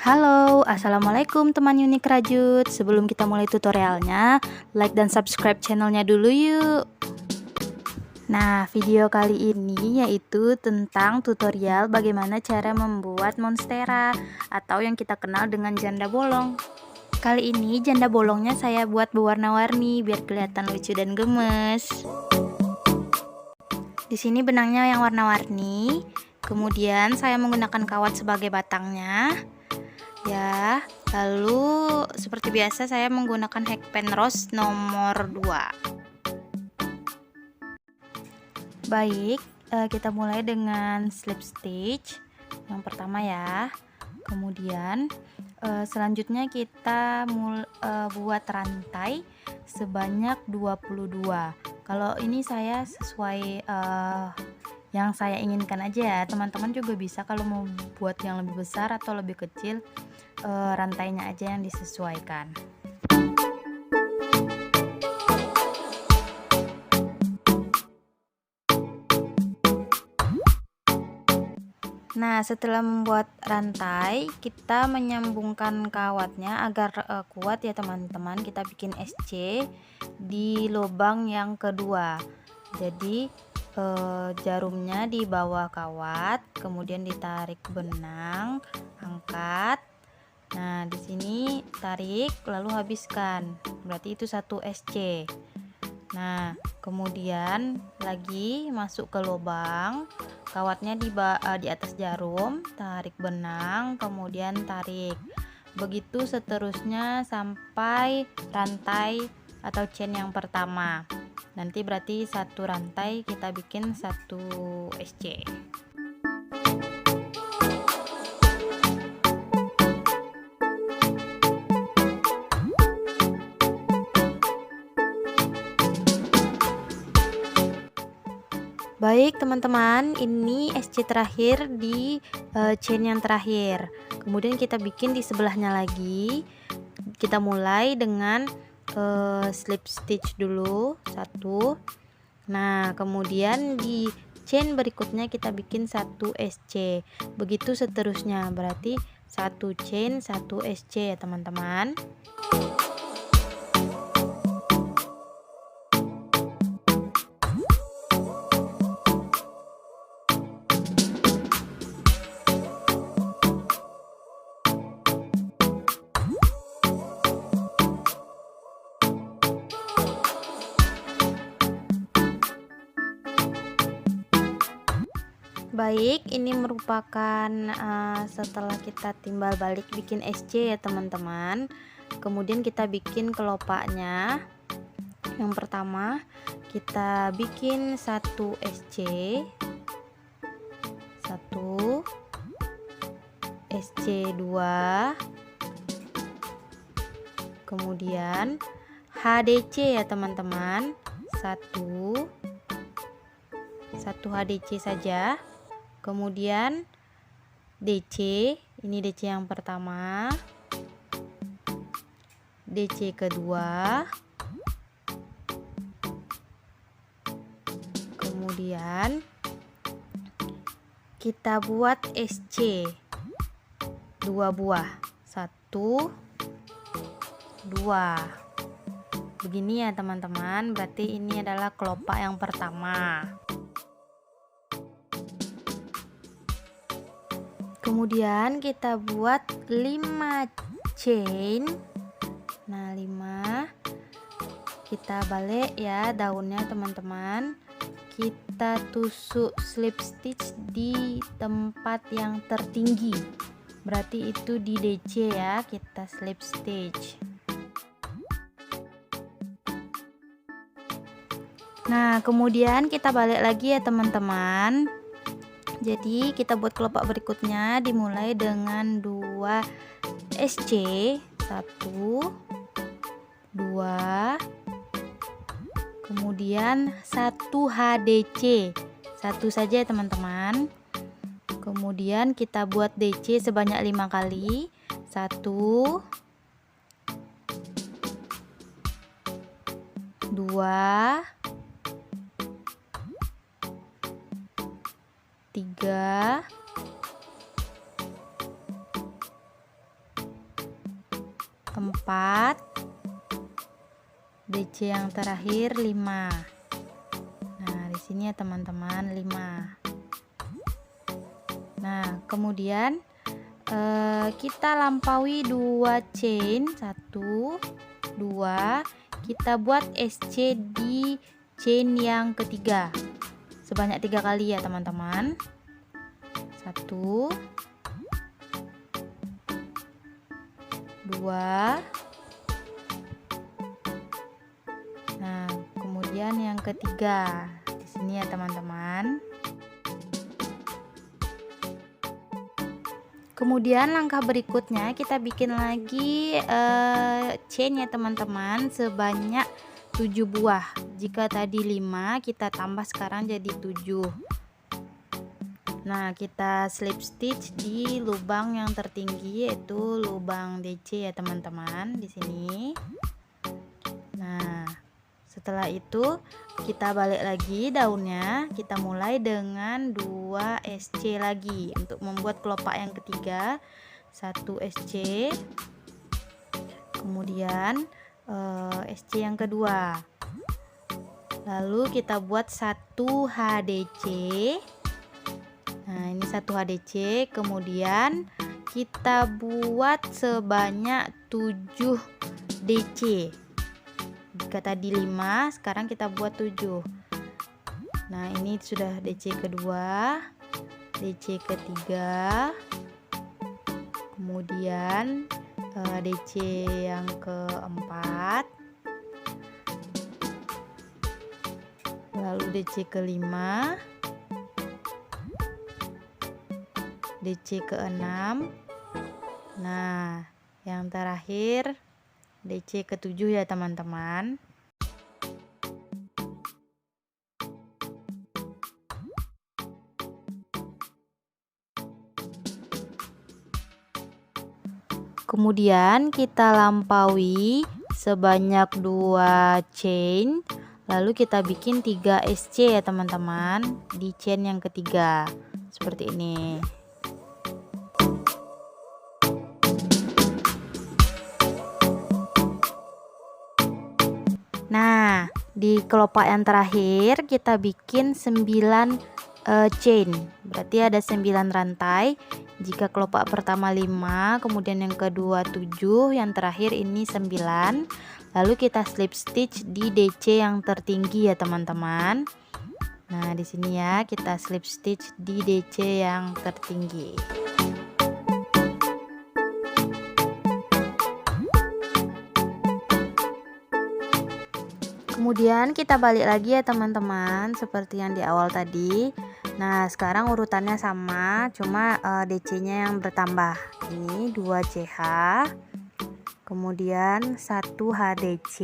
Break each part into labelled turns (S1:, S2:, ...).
S1: Halo, assalamualaikum teman Unik Rajut. Sebelum kita mulai tutorialnya, like dan subscribe channelnya dulu yuk. Nah, video kali ini yaitu tentang tutorial bagaimana cara membuat monstera atau yang kita kenal dengan janda bolong. Kali ini janda bolongnya saya buat berwarna-warni biar kelihatan lucu dan gemes. Di sini benangnya yang warna-warni. Kemudian saya menggunakan kawat sebagai batangnya. Ya, lalu seperti biasa saya menggunakan Hakpen Rose nomor 2. Baik, kita mulai dengan slip stitch yang pertama ya. Kemudian selanjutnya kita buat rantai sebanyak 22. Kalau ini saya sesuai yang saya inginkan aja ya. Teman-teman juga bisa kalau mau buat yang lebih besar atau lebih kecil, rantainya aja yang disesuaikan. Nah, setelah membuat rantai, kita menyambungkan kawatnya agar kuat ya teman-teman. Kita bikin SC di lubang yang kedua. Jadi jarumnya di bawah kawat, kemudian ditarik benang, angkat. Nah, di sini tarik lalu habiskan. Berarti itu satu SC. Nah, kemudian lagi masuk ke lubang, kawatnya di atas jarum, tarik benang, kemudian tarik. Begitu seterusnya sampai rantai atau chain yang pertama. Nanti berarti satu rantai kita bikin satu SC. Baik teman-teman, ini SC terakhir di chain yang terakhir. Kemudian kita bikin di sebelahnya lagi. Kita mulai dengan slip stitch dulu satu. Nah, kemudian di chain berikutnya kita bikin satu SC. Begitu seterusnya, berarti satu chain satu SC ya teman-teman. Baik, ini merupakan setelah kita timbal balik bikin SC ya teman-teman. Kemudian kita bikin kelopaknya. Yang pertama kita bikin satu SC, satu SC 2, kemudian HDC ya teman-teman, satu HDC saja. Kemudian DC, ini DC yang pertama, DC kedua, kemudian kita buat SC 2 buah, 1 2. Begini ya teman-teman, berarti ini adalah kelopak yang pertama. Kemudian kita buat 5 chain. Nah, 5 kita balik ya daunnya teman-teman. Kita tusuk slip stitch di tempat yang tertinggi. Berarti itu di DC ya, kita slip stitch. Nah, kemudian kita balik lagi ya teman-teman. Jadi kita buat kelopak berikutnya dimulai dengan 2 SC, 1 2, kemudian 1 HDC, satu saja ya teman-teman. Kemudian kita buat DC sebanyak 5 kali, 1 2 3 4, DC yang terakhir 5. Nah, di sini ya teman-teman 5. Nah, kemudian kita lampaui 2 chain, 1, 2, kita buat SC di chain yang ketiga sebanyak 3 kali ya teman-teman. 1, 2. Nah, kemudian yang ketiga di sini ya teman-teman. Kemudian langkah berikutnya kita bikin lagi chain ya teman-teman sebanyak 7 buah. Jika tadi 5 kita tambah sekarang jadi 7. Nah, kita slip stitch di lubang yang tertinggi yaitu lubang DC ya teman-teman di sini. Nah, setelah itu kita balik lagi daunnya, kita mulai dengan 2 SC lagi untuk membuat kelopak yang ketiga. 1 SC, kemudian SC yang kedua, lalu kita buat 1 HDC. Nah, ini 1 HDC, kemudian kita buat sebanyak 7 DC. Jika tadi 5, sekarang kita buat 7. Nah, ini sudah DC kedua, DC ketiga, kemudian DC yang keempat, lalu DC kelima, DC keenam. Nah, yang terakhir DC ke-7 ya teman-teman. Kemudian kita lampaui sebanyak 2 chain, lalu kita bikin 3 SC ya teman-teman di chain yang ketiga seperti ini. Nah, di kelopak yang terakhir kita bikin 9 chain, berarti ada 9 rantai. Jika kelopak pertama 5, kemudian yang kedua 7, yang terakhir ini 9. Lalu kita slip stitch di DC yang tertinggi ya teman-teman. Nah, di sini ya kita slip stitch di DC yang tertinggi. Kemudian kita balik lagi ya teman-teman, seperti yang di awal tadi. Nah, sekarang urutannya sama, cuma DC-nya yang bertambah. Ini 2 CH, kemudian 1 HDC.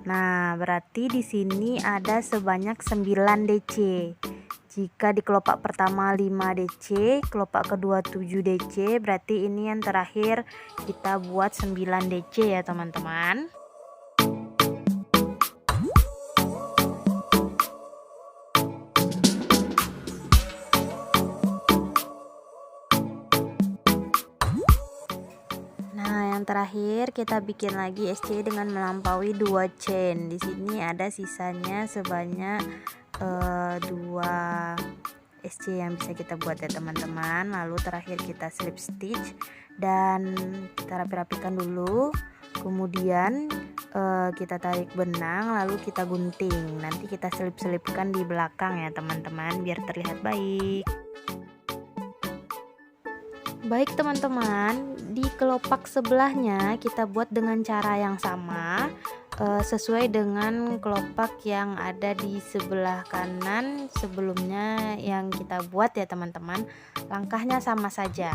S1: Nah, berarti di sini ada sebanyak 9 DC. Jika di kelopak pertama 5 DC, kelopak kedua 7 DC, berarti ini yang terakhir kita buat 9 DC ya teman-teman. Terakhir kita bikin lagi SC dengan melampaui 2 chain. Di sini ada sisanya sebanyak 2 SC yang bisa kita buat ya teman-teman. Lalu terakhir kita slip stitch dan kita rapi-rapikan dulu. Kemudian kita tarik benang lalu kita gunting. Nanti kita selip-selipkan di belakang ya teman-teman biar terlihat baik. Baik teman-teman, di kelopak sebelahnya kita buat dengan cara yang sama, sesuai dengan kelopak yang ada di sebelah kanan sebelumnya yang kita buat ya teman-teman. Langkahnya sama saja.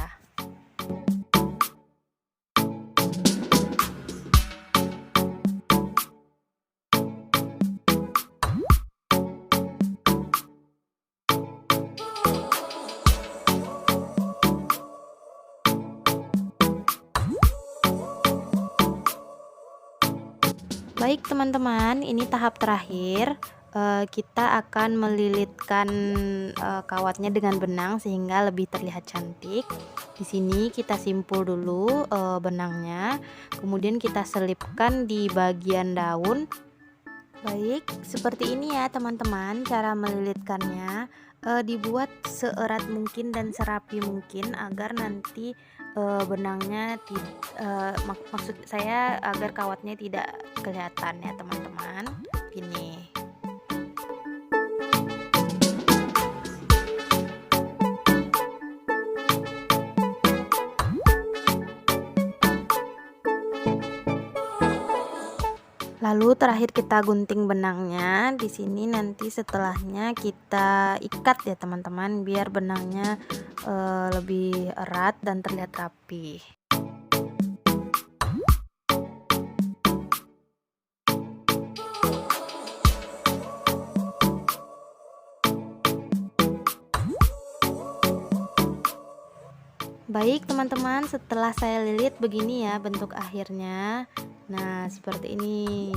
S1: Baik teman-teman, ini tahap terakhir. kita akan melilitkan kawatnya dengan benang sehingga lebih terlihat cantik. Di sini kita simpul dulu benangnya, kemudian kita selipkan di bagian daun. Baik, seperti ini ya teman-teman cara melilitkannya. Dibuat seerat mungkin dan serapi mungkin agar nanti benangnya maksud saya agar kawatnya tidak kelihatan ya teman-teman. Gini. Lalu terakhir kita gunting benangnya. Di sini nanti setelahnya kita ikat ya teman-teman, biar benangnya lebih erat dan terlihat rapi. Baik teman-teman, setelah saya lilit begini ya bentuk akhirnya. Nah seperti ini,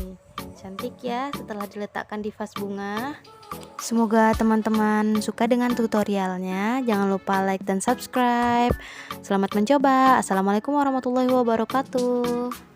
S1: cantik ya setelah diletakkan di vas bunga. Semoga teman-teman suka dengan tutorialnya. Jangan lupa like dan subscribe. Selamat mencoba. Assalamualaikum warahmatullahi wabarakatuh.